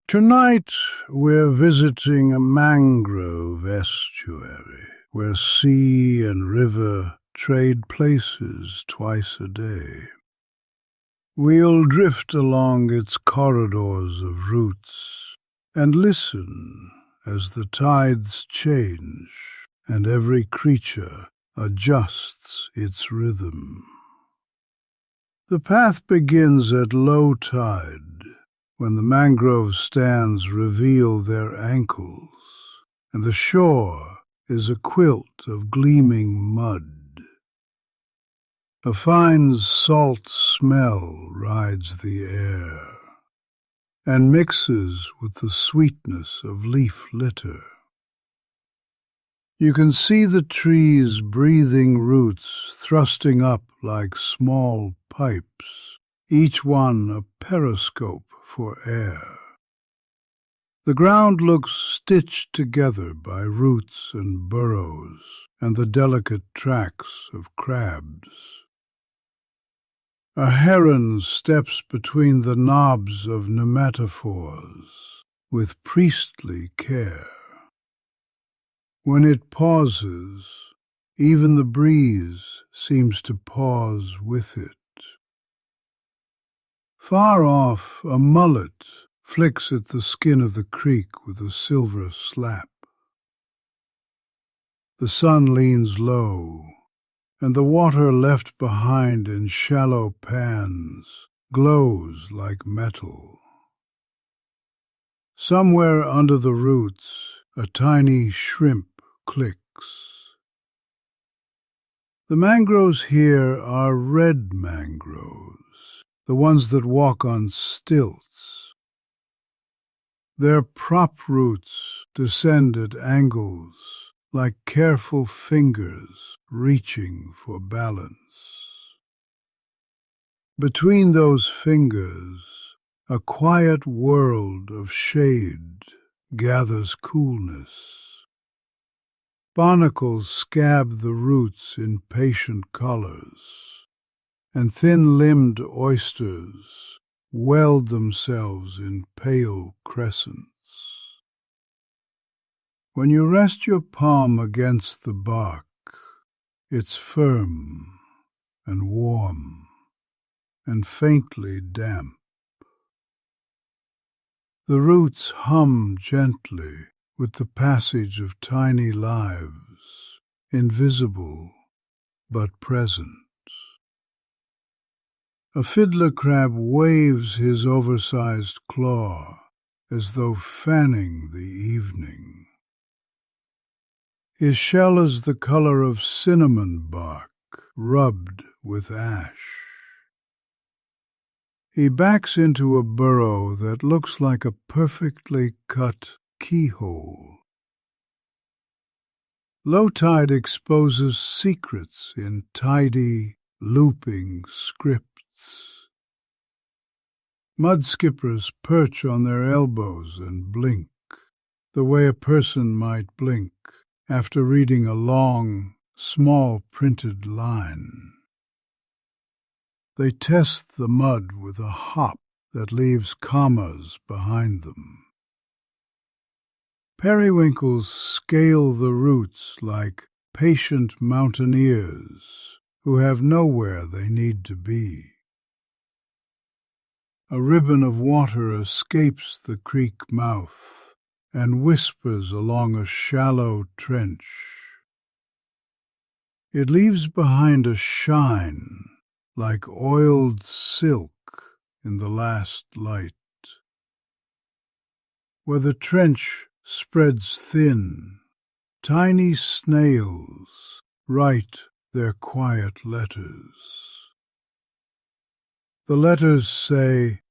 Tonight we're visiting a mangrove estuary where sea and river trade places twice a day. We'll drift along its corridors of roots and listen as the tides change and every creature adjusts its rhythm. The path begins at low tide, when the mangrove stands reveal their ankles, and the shore is a quilt of gleaming mud. A fine salt smell rides the air, and mixes with the sweetness of leaf litter. You can see the trees' breathing roots thrusting up like small pipes, each one a periscope for air. The ground looks stitched together by roots and burrows and the delicate tracks of crabs. A heron steps between the knobs of nematophores with priestly care. When it pauses, even the breeze seems to pause with it. Far off, a mullet flicks at the skin of the creek with a silver slap. The sun leans low, and the water left behind in shallow pans glows like metal. Somewhere under the roots, a tiny shrimp clicks. The mangroves here are red mangroves, the ones that walk on stilts. Their prop roots descend at angles like careful fingers reaching for balance. Between those fingers, a quiet world of shade gathers coolness. Barnacles scab the roots in patient colors, and thin-limbed oysters weld themselves in pale crescents. When you rest your palm against the bark, it's firm and warm and faintly damp. The roots hum gently with the passage of tiny lives, invisible but present. A fiddler crab waves his oversized claw as though fanning the evening. His shell is the color of cinnamon bark rubbed with ash. He backs into a burrow that looks like a perfectly cut keyhole. Low tide exposes secrets in tidy, looping scripts. Mud skippers perch on their elbows and blink, the way a person might blink after reading a long, small printed line. They test the mud with a hop that leaves commas behind them. Periwinkles scale the roots like patient mountaineers who have nowhere they need to be. A ribbon of water escapes the creek mouth and whispers along a shallow trench. It leaves behind a shine like oiled silk in the last light. Where the trench spreads thin, tiny snails write their quiet letters. The letters say,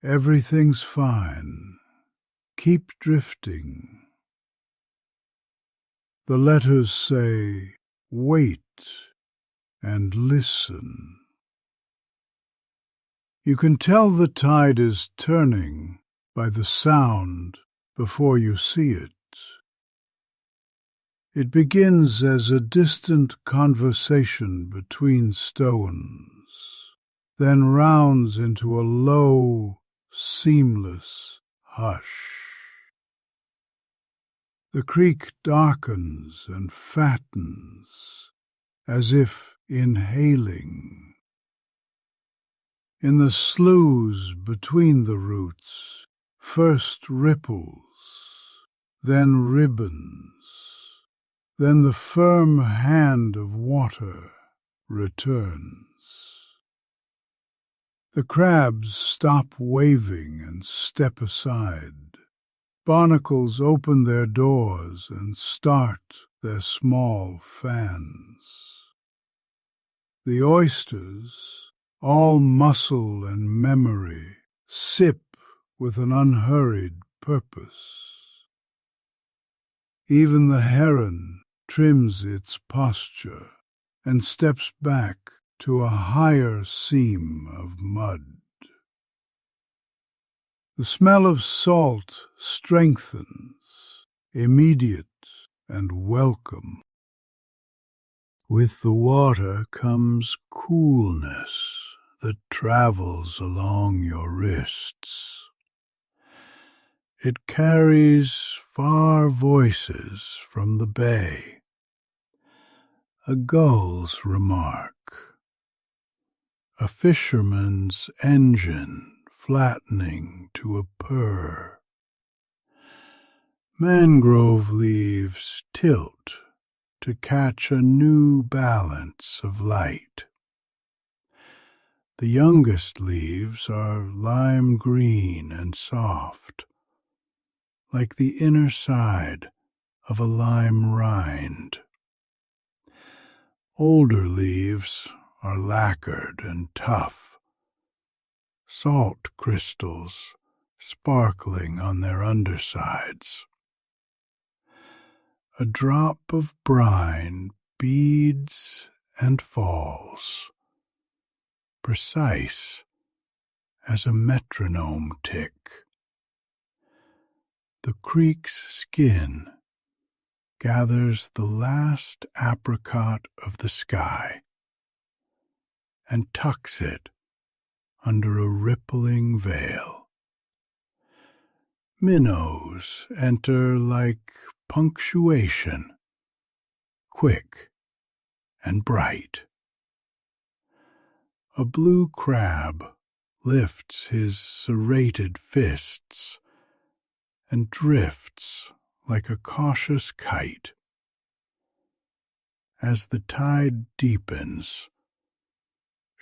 "Everything's fine. Keep drifting." The letters say, "Wait and listen." You can tell the tide is turning by the sound before you see it. It begins as a distant conversation between stones, then rounds into a low, seamless hush. The creek darkens and fattens, as if inhaling. In the sloughs between the roots, first ripples, then ribbons, then the firm hand of water returns. The crabs stop waving and step aside. Barnacles open their doors and start their small fans. The oysters, all muscle and memory, sip with an unhurried purpose. Even the heron trims its posture and steps back to a higher seam of mud. The smell of salt strengthens, immediate and welcome. With the water comes coolness that travels along your wrists. It carries far voices from the bay. A gull's remark, a fisherman's engine flattening to a purr. Mangrove leaves tilt to catch a new balance of light. The youngest leaves are lime green and soft, like the inner side of a lime rind. Older leaves are lacquered and tough, salt crystals sparkling on their undersides. A drop of brine beads and falls, precise as a metronome tick. The creek's skin gathers the last apricot of the sky and tucks it under a rippling veil. Minnows enter like punctuation, quick and bright. A blue crab lifts his serrated fists and drifts like a cautious kite. As the tide deepens,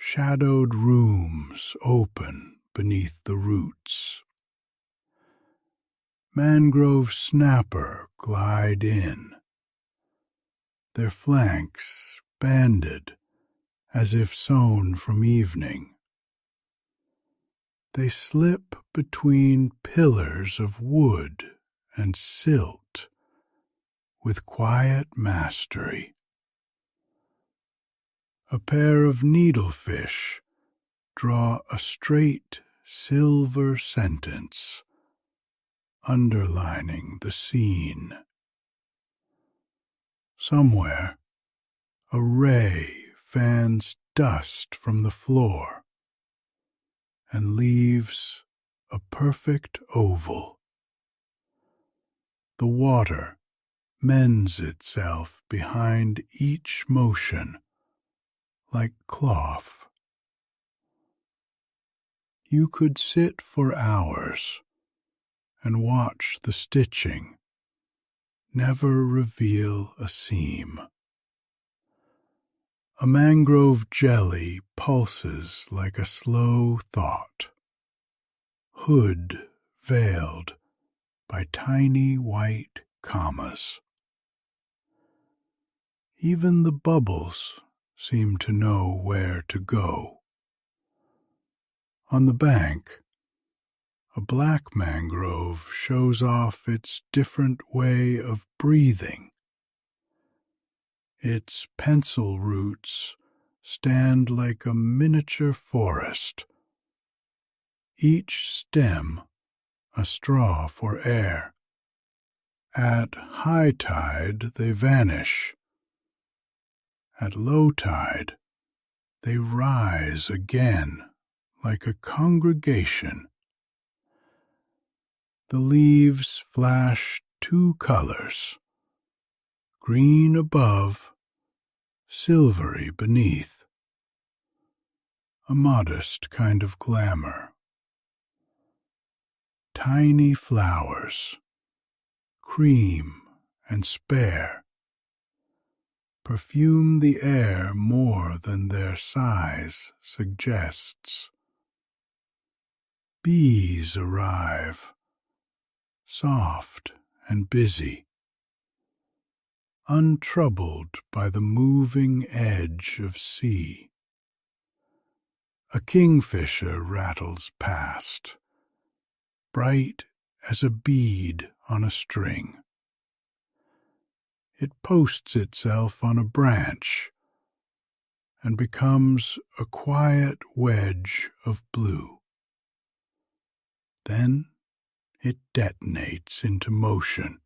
shadowed rooms open beneath the roots. Mangrove snapper glide in, their flanks banded as if sewn from evening. They slip between pillars of wood and silt with quiet mastery. A pair of needlefish draw a straight silver sentence, underlining the scene. Somewhere, a ray fans dust from the floor and leaves a perfect oval. The water mends itself behind each motion like cloth. You could sit for hours and watch the stitching never reveal a seam. A mangrove jelly pulses like a slow thought, hood veiled by tiny white commas. Even the bubbles seem to know where to go. On the bank, a black mangrove shows off its different way of breathing. Its pencil roots stand like a miniature forest, each stem a straw for air. At high tide they vanish. At low tide they rise again like a congregation. The leaves flash two colors, green above, silvery beneath. A modest kind of glamour. Tiny flowers, cream and spare, perfume the air more than their size suggests. Bees arrive, soft and busy, untroubled by the moving edge of sea. A kingfisher rattles past, bright as a bead on a string. It posts itself on a branch and becomes a quiet wedge of blue. Then it detonates into motion,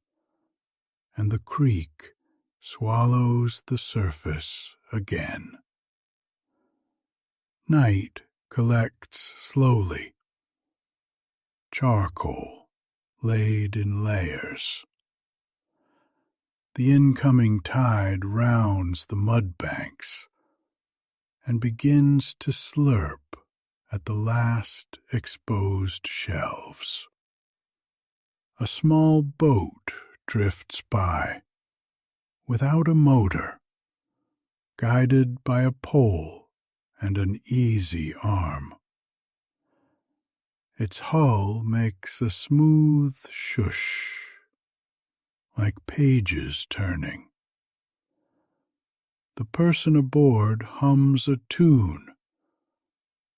and the creek swallows the surface again. Night collects slowly, charcoal laid in layers. The incoming tide rounds the mud banks and begins to slurp at the last exposed shelves. A small boat drifts by, without a motor, guided by a pole and an easy arm. Its hull makes a smooth shush, like pages turning. The person aboard hums a tune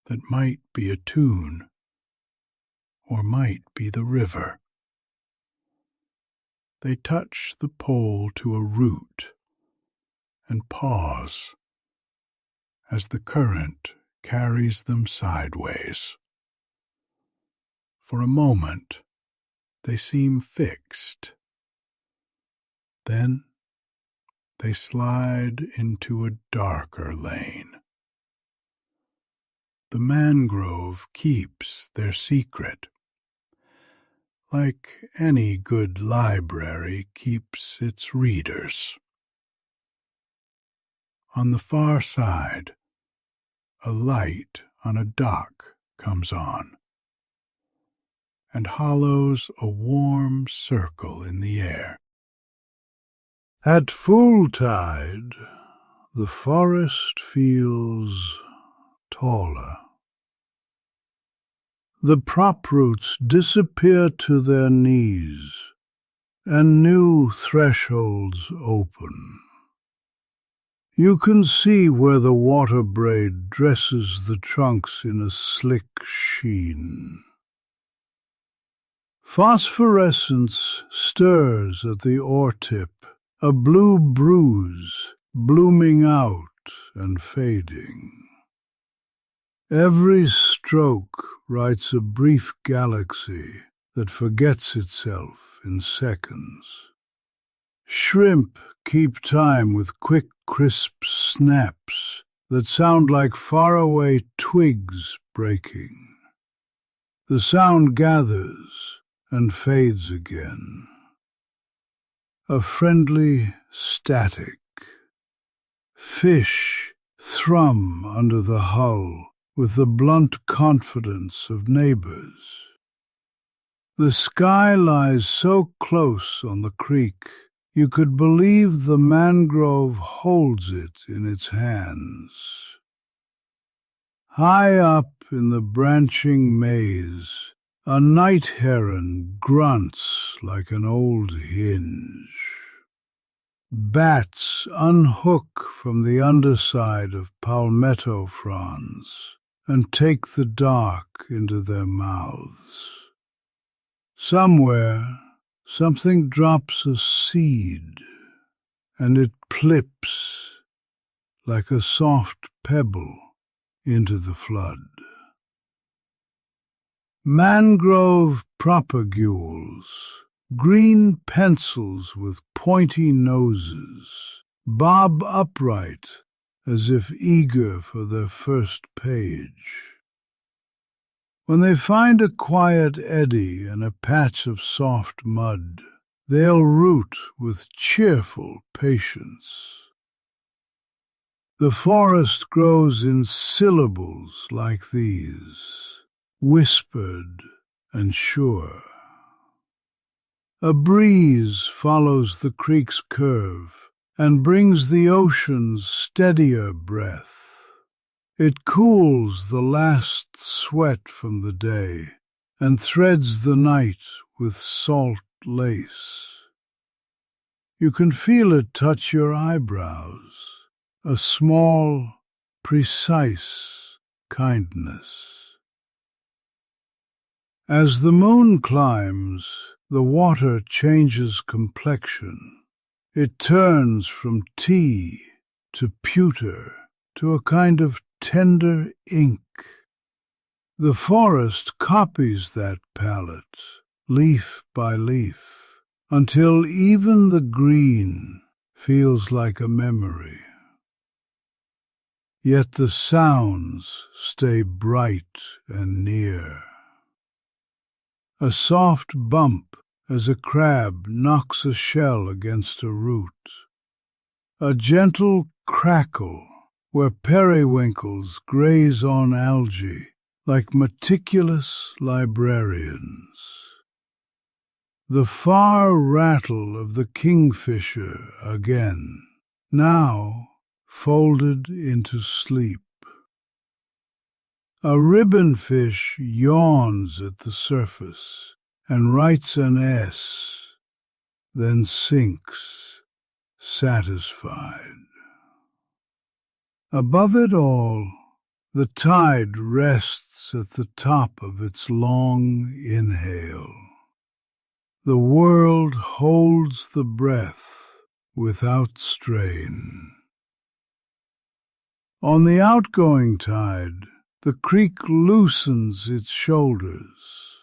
that might be a tune, or might be the river. They touch the pole to a root and pause as the current carries them sideways. For a moment, they seem fixed. Then they slide into a darker lane. The mangrove keeps their secret, like any good library keeps its readers. On the far side, a light on a dock comes on and hollows a warm circle in the air. At full tide, the forest feels taller. The prop roots disappear to their knees, and new thresholds open. You can see where the water braid dresses the trunks in a slick sheen. Phosphorescence stirs at the oar tip, a blue bruise blooming out and fading. Every stroke writes a brief galaxy that forgets itself in seconds. Shrimp keep time with quick, crisp snaps that sound like faraway twigs breaking. The sound gathers and fades again. A friendly static. Fish thrum under the hull with the blunt confidence of neighbors. The sky lies so close on the creek, you could believe the mangrove holds it in its hands. High up in the branching maze, a night heron grunts like an old hinge. Bats unhook from the underside of palmetto fronds and take the dark into their mouths. Somewhere, something drops a seed, and it plips like a soft pebble into the flood. Mangrove propagules, green pencils with pointy noses, bob upright as if eager for their first page. When they find a quiet eddy and a patch of soft mud, they'll root with cheerful patience. The forest grows in syllables like these, whispered and sure. A breeze follows the creek's curve and brings the ocean's steadier breath. It cools the last sweat from the day and threads the night with salt lace. You can feel it touch your eyebrows, a small, precise kindness. As the moon climbs, the water changes complexion. It turns from tea to pewter to a kind of tender ink. The forest copies that palette, leaf by leaf, until even the green feels like a memory. Yet the sounds stay bright and near. A soft bump as a crab knocks a shell against a root. A gentle crackle where periwinkles graze on algae like meticulous librarians. The far rattle of the kingfisher again, now folded into sleep. A ribbonfish yawns at the surface and writes an S, then sinks, satisfied. Above it all, the tide rests at the top of its long inhale. The world holds the breath without strain. On the outgoing tide, the creek loosens its shoulders.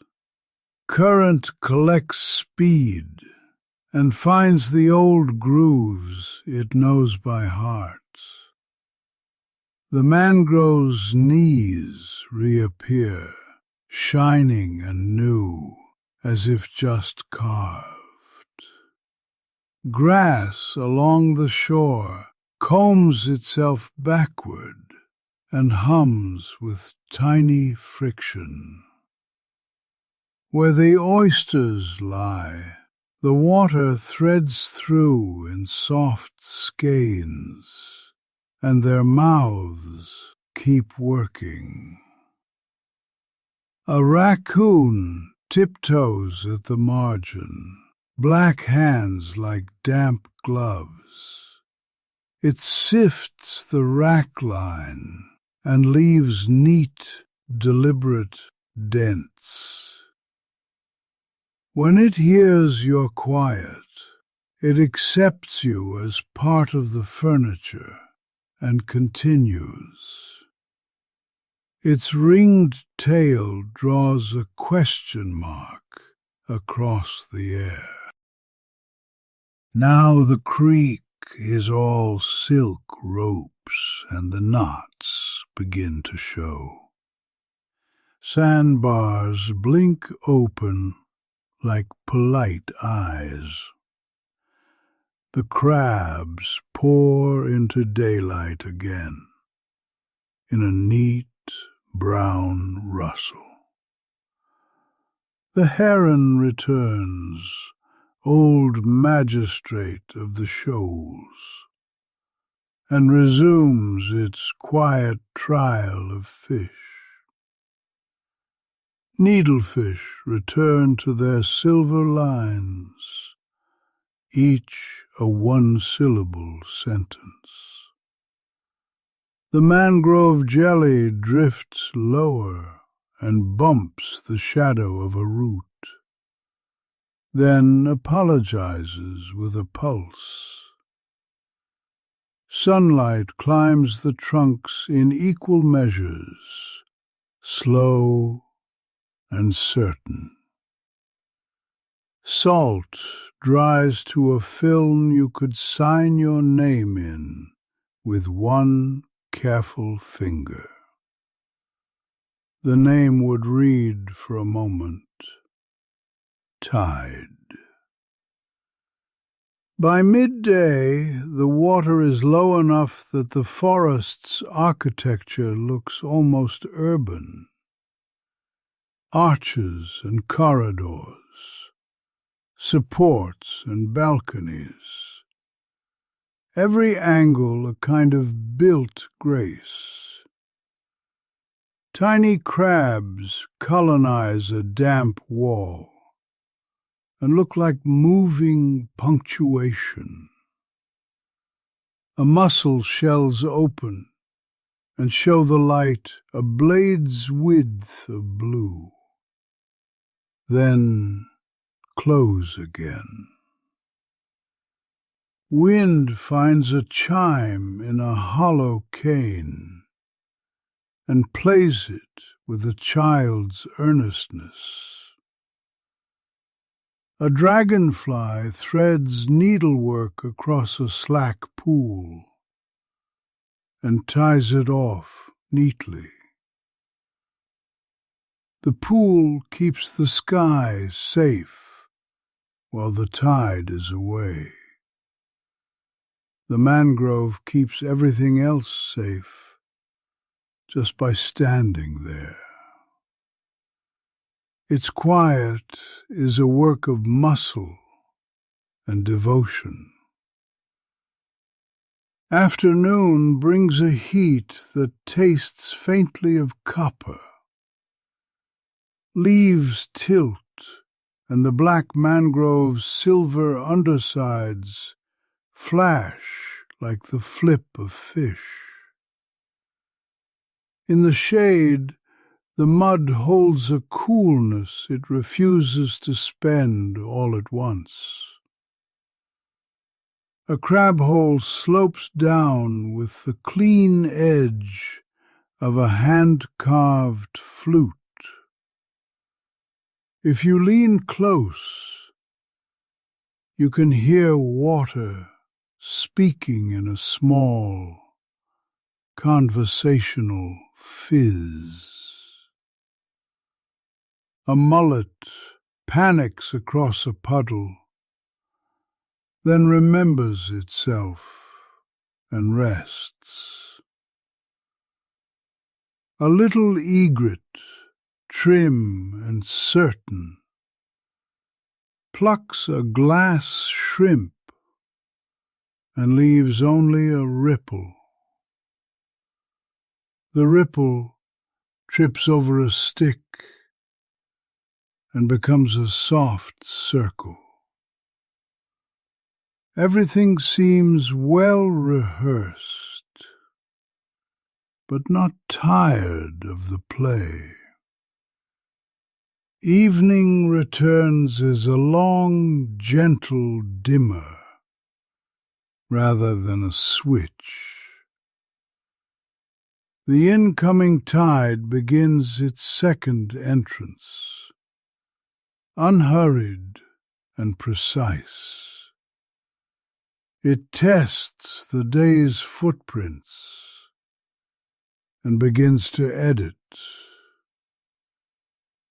Current collects speed and finds the old grooves it knows by heart. The mangrove's knees reappear, shining and new, as if just carved. Grass along the shore combs itself backward and hums with tiny friction. Where the oysters lie, the water threads through in soft skeins, and their mouths keep working. A raccoon tiptoes at the margin, black hands like damp gloves. It sifts the rack line and leaves neat, deliberate dents. When it hears your quiet, it accepts you as part of the furniture and continues. Its ringed tail draws a question mark across the air. Now the creek is all silk ropes, and the knots begin to show. Sandbars blink open like polite eyes. The crabs pour into daylight again in a neat brown rustle. The heron returns, old magistrate of the shoals, and resumes its quiet trial of fish. Needlefish return to their silver lines, each a one-syllable sentence. The mangrove jelly drifts lower and bumps the shadow of a root, then apologizes with a pulse. Sunlight climbs the trunks in equal measures, slow and certain. Salt dries to a film you could sign your name in with one careful finger. the name would read for a moment. Tide. By midday, the water is low enough that the forest's architecture looks almost urban. Arches and corridors, supports and balconies. Every angle a kind of built grace. Tiny crabs colonize a damp wall and look like moving punctuation. A mussel shells open and show the light a blade's width of blue, then close again. Wind finds a chime in a hollow cane and plays it with a child's earnestness. A dragonfly threads needlework across a slack pool and ties it off neatly. The pool keeps the sky safe while the tide is away. The mangrove keeps everything else safe just by standing there. Its quiet is a work of muscle and devotion. Afternoon brings a heat that tastes faintly of copper. Leaves tilt, and the black mangrove's silver undersides flash like the flip of fish. In the shade, the mud holds a coolness it refuses to spend all at once. A crab hole slopes down with the clean edge of a hand-carved flute. If you lean close, you can hear water speaking in a small, conversational fizz. A mullet panics across a puddle, then remembers itself and rests. A little egret, trim and certain, plucks a glass shrimp and leaves only a ripple. The ripple trips over a stick and becomes a soft circle. Everything seems well rehearsed, but not tired of the play. Evening returns as a long, gentle dimmer rather than a switch. The incoming tide begins its second entrance, unhurried and precise. It tests the day's footprints and begins to edit.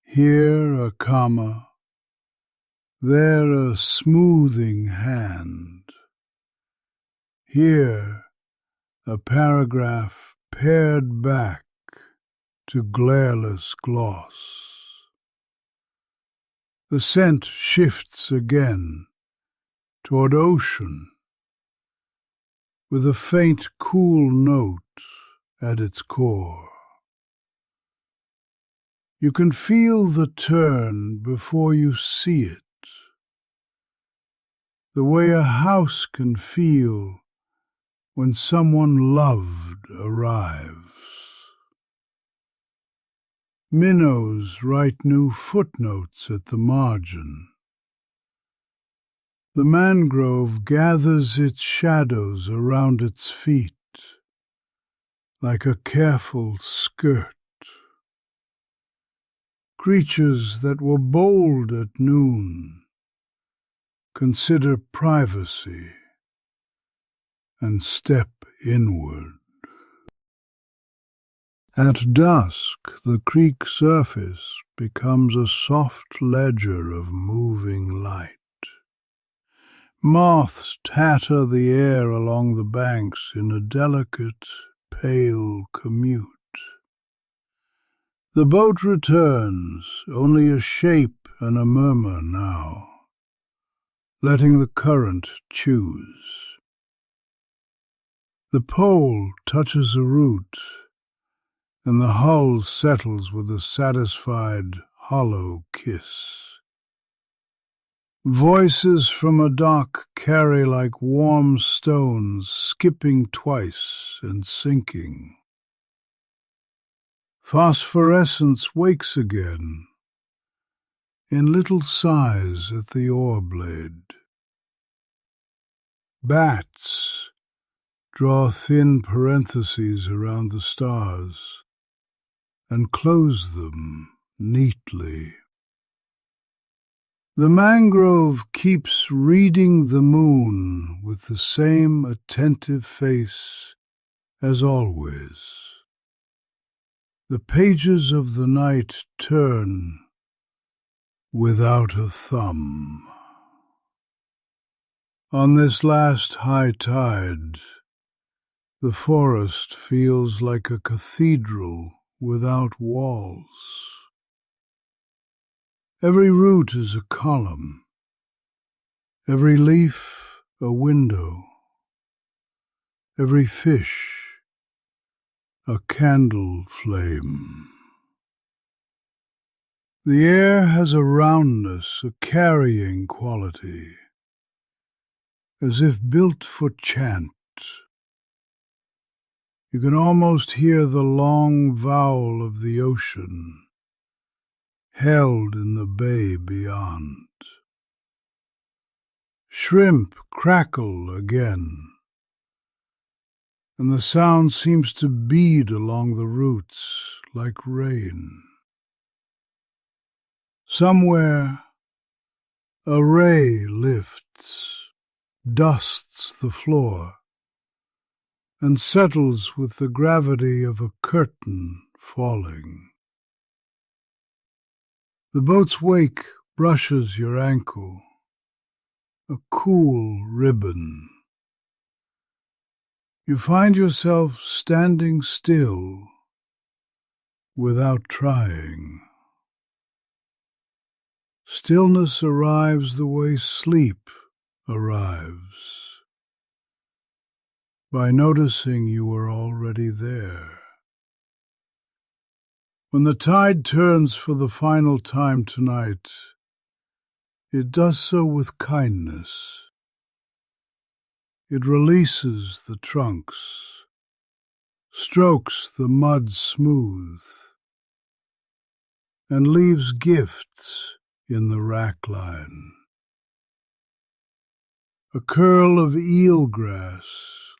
Here a comma, there a smoothing hand. Here a paragraph pared back to glareless gloss. The scent shifts again toward ocean, with a faint cool note at its core. You can feel the turn before you see it, the way a house can feel when someone loved arrives. Minnows write new footnotes at the margin. The mangrove gathers its shadows around its feet like a careful skirt. Creatures that were bold at noon consider privacy and step inward. At dusk, the creek surface becomes a soft ledger of moving light. Moths tatter the air along the banks in a delicate, pale commute. The boat returns, only a shape and a murmur now, letting the current choose. The pole touches a root, and the hull settles with a satisfied, hollow kiss. Voices from a dock carry like warm stones, skipping twice and sinking. Phosphorescence wakes again, in little sighs at the oar blade. Bats draw thin parentheses around the stars and close them neatly. The mangrove keeps reading the moon with the same attentive face as always. The pages of the night turn without a thumb. On this last high tide, the forest feels like a cathedral without walls. Every root is a column, every leaf a window, every fish a candle flame. The air has a roundness, a carrying quality, as if built for chant. You can almost hear the long vowel of the ocean, held in the bay beyond. Shrimp crackle again, and the sound seems to bead along the roots like rain. Somewhere a ray lifts, dusts the floor, and settles with the gravity of a curtain falling. The boat's wake brushes your ankle, a cool ribbon. You find yourself standing still without trying. Stillness arrives the way sleep arrives, by noticing you were already there. When the tide turns for the final time tonight, it does so with kindness. It releases the trunks, strokes the mud smooth, and leaves gifts in the rackline. A curl of eelgrass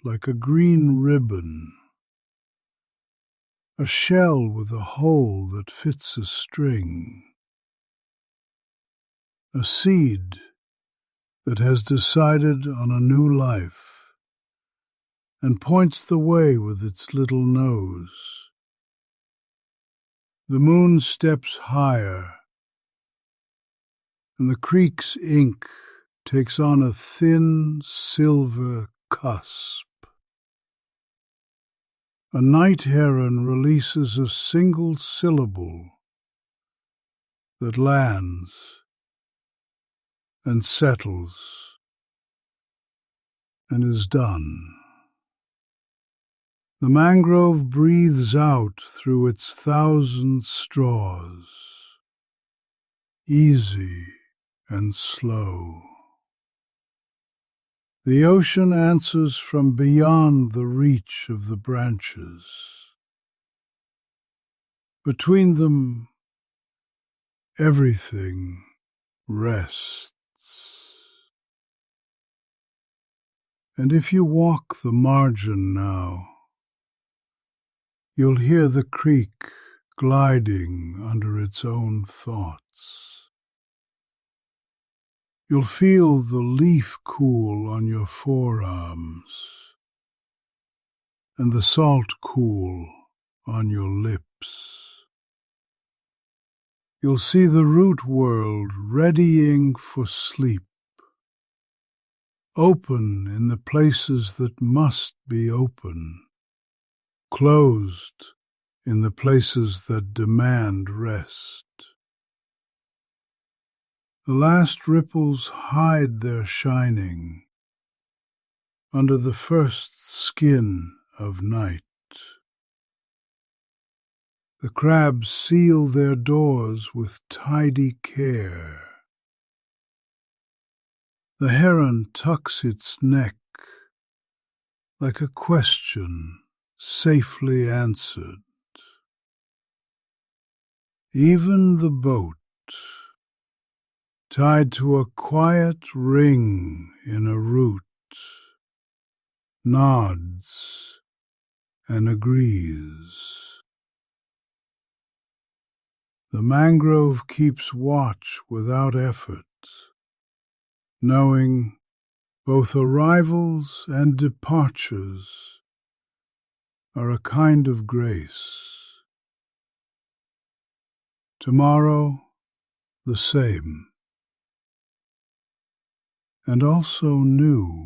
like a green ribbon, a shell with a hole that fits a string, a seed that has decided on a new life and points the way with its little nose. The moon steps higher, and the creek's ink takes on a thin silver cusp. A night heron releases a single syllable that lands and settles and is done. The mangrove breathes out through its thousand straws, easy and slow. The ocean answers from beyond the reach of the branches. Between them, everything rests. And if you walk the margin now, you'll hear the creek gliding under its own thoughts. You'll feel the leaf cool on your forearms and the salt cool on your lips. You'll see the root world readying for sleep, open in the places that must be open, closed in the places that demand rest. The last ripples hide their shining under the first skin of night. The crabs seal their doors with tidy care. The heron tucks its neck like a question safely answered. Even the boat, tied to a quiet ring in a root, nods and agrees. The mangrove keeps watch without effort, knowing both arrivals and departures are a kind of grace. Tomorrow, the same, and also new.